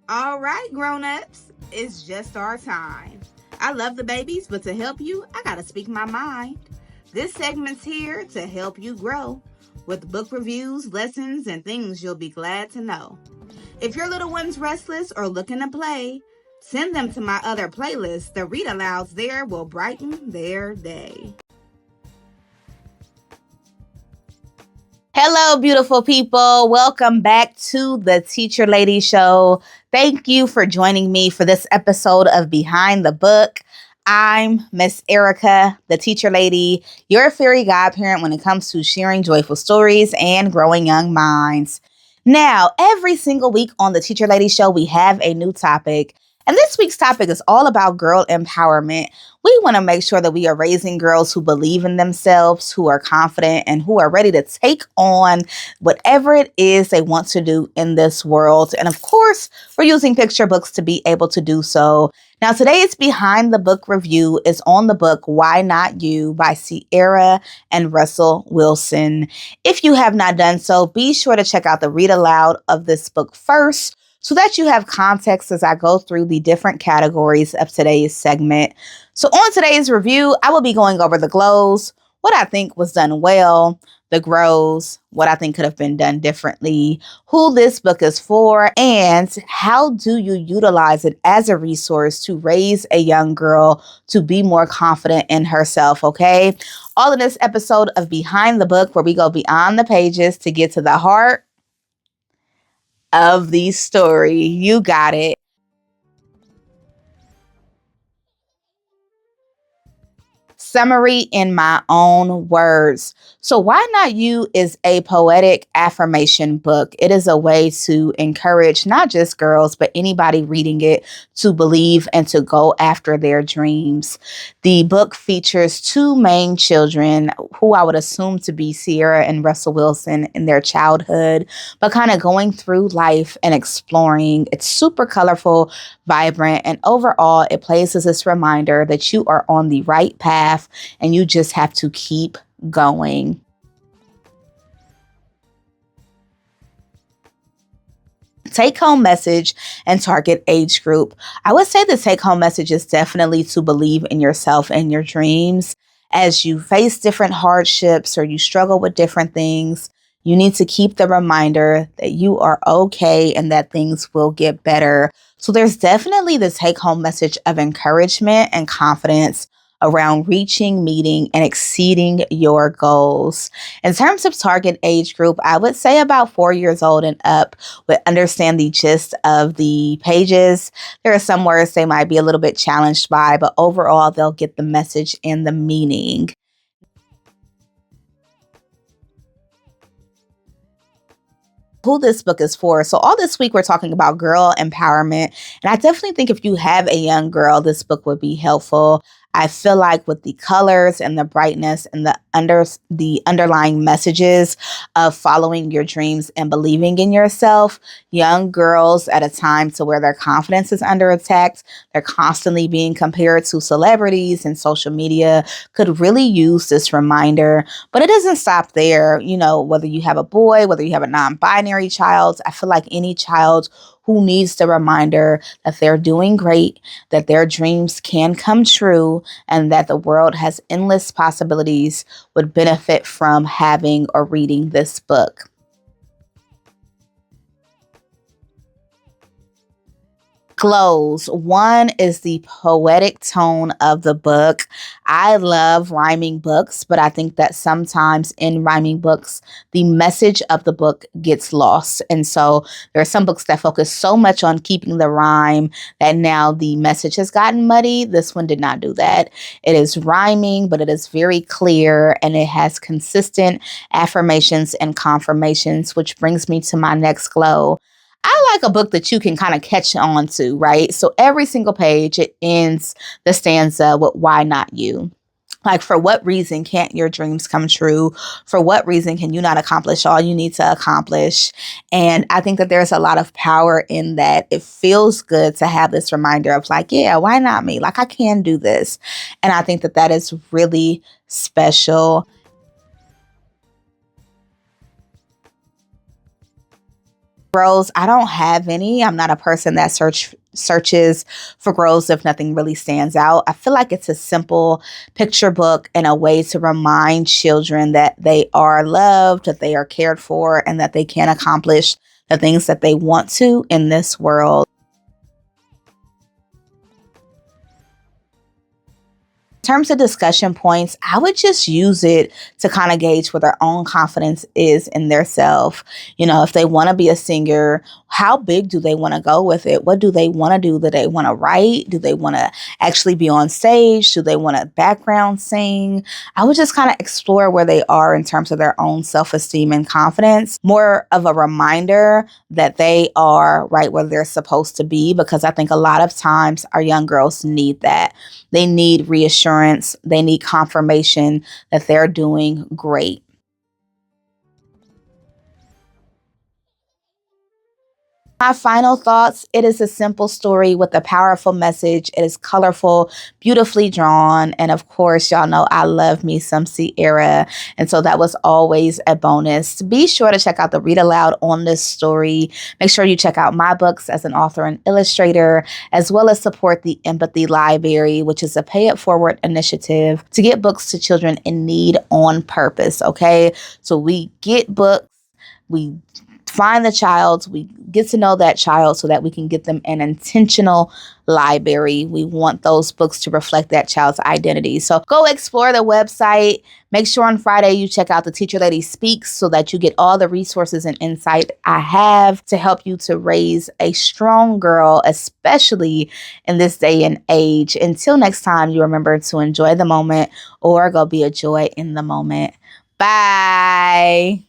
All right, grown-ups, it's just our time. I love the babies, but to help you, I gotta speak my mind. This segment's here to help you grow with book reviews, lessons, and things you'll be glad to know. If your little one's restless or looking to play, send them to my other playlist. The read-alouds there will brighten their day. Hello, beautiful people. Welcome back to the Teacher Lady Show. Thank you for joining me for this episode of Behind the Book. I'm Miss Erica, the Teacher Lady, your fairy godparent when it comes to sharing joyful stories and growing young minds. Now, every single week on the Teacher Lady Show, we have a new topic. And this week's topic is all about girl empowerment. We want to make sure that we are raising girls who believe in themselves, who are confident, and who are ready to take on whatever it is they want to do in this world. And of course, we're using picture books to be able to do so. Now, today's Behind the Book review is on the book Why Not You by Sierra and Russell Wilson. If you have not done so, be sure to check out the read aloud of this book first, so that you have context as I go through the different categories of today's segment. So on today's review, I will be going over the glows, what I think was done well, the grows, what I think could have been done differently, who this book is for, and how do you utilize it as a resource to raise a young girl to be more confident in herself, okay? All in this episode of Behind the Book, where we go beyond the pages to get to the heart of the story. You got it. Summary in my own words. So, Why Not You is a poetic affirmation book. It is a way to encourage not just girls, but anybody reading it to believe and to go after their dreams. The book features two main children who I would assume to be Sierra and Russell Wilson in their childhood, but kind of going through life and exploring. It's super colorful, vibrant, and overall, it plays as this reminder that you are on the right path and you just have to keep going. Take home message and target age group. I would say the take home message is definitely to believe in yourself and your dreams. As you face different hardships or you struggle with different things, you need to keep the reminder that you are okay and that things will get better. So there's definitely the take home message of encouragement and confidence around reaching, meeting, and exceeding your goals. In terms of target age group, I would say about 4 years old and up would understand the gist of the pages. There are some words they might be a little bit challenged by, but overall, they'll get the message and the meaning. Who this book is for. So all this week we're talking about girl empowerment. And I definitely think if you have a young girl, this book would be helpful. I feel like with the colors and the brightness and the underlying messages of following your dreams and believing in yourself, young girls at a time to where their confidence is under attack, they're constantly being compared to celebrities and social media, could really use this reminder. But it doesn't stop there. You know, whether you have a boy, whether you have a non-binary child, I feel like any child who needs the reminder that they're doing great, that their dreams can come true, and that the world has endless possibilities would benefit from having or reading this book. Glows. One is the poetic tone of the book. I love rhyming books, but I think that sometimes in rhyming books, the message of the book gets lost. And so there are some books that focus so much on keeping the rhyme that now the message has gotten muddy. This one did not do that. It is rhyming, but it is very clear and it has consistent affirmations and confirmations, which brings me to my next glow. I like a book that you can kind of catch on to, right? So every single page, it ends the stanza with why not you? Like, for what reason can't your dreams come true? For what reason can you not accomplish all you need to accomplish? And I think that there's a lot of power in that. It feels good to have this reminder of like, yeah, why not me? Like, I can do this. And I think that that is really special. Growths, I don't have any. I'm not a person that searches for growths if nothing really stands out. I feel like it's a simple picture book and a way to remind children that they are loved, that they are cared for, and that they can accomplish the things that they want to in this world. In terms of discussion points, I would just use it to kind of gauge where their own confidence is in their self. If they want to be a singer, how big do they want to go with it? What do they want to do? Do they want to write? Do they want to actually be on stage? Do they want to background sing? I would just kind of explore where they are in terms of their own self-esteem and confidence. More of a reminder that they are right where they're supposed to be, because I think a lot of times our young girls need that. They need reassurance. They need confirmation that they're doing great. My final thoughts: it is a simple story with a powerful message. It is colorful, beautifully drawn. And of course, y'all know I love me some Sierra. And so that was always a bonus. Be sure to check out the read aloud on this story. Make sure you check out my books as an author and illustrator, as well as support the Empathy Library, which is a pay it forward initiative to get books to children in need on purpose. Okay. So we get books. We find the child, we get to know that child so that we can get them an intentional library. We want those books to reflect that child's identity. So go explore the website. Make sure on Friday you check out the Teacher Lady Speaks so that you get all the resources and insight I have to help you to raise a strong girl, especially in this day and age. Until next time, you remember to enjoy the moment or go be a joy in the moment. Bye.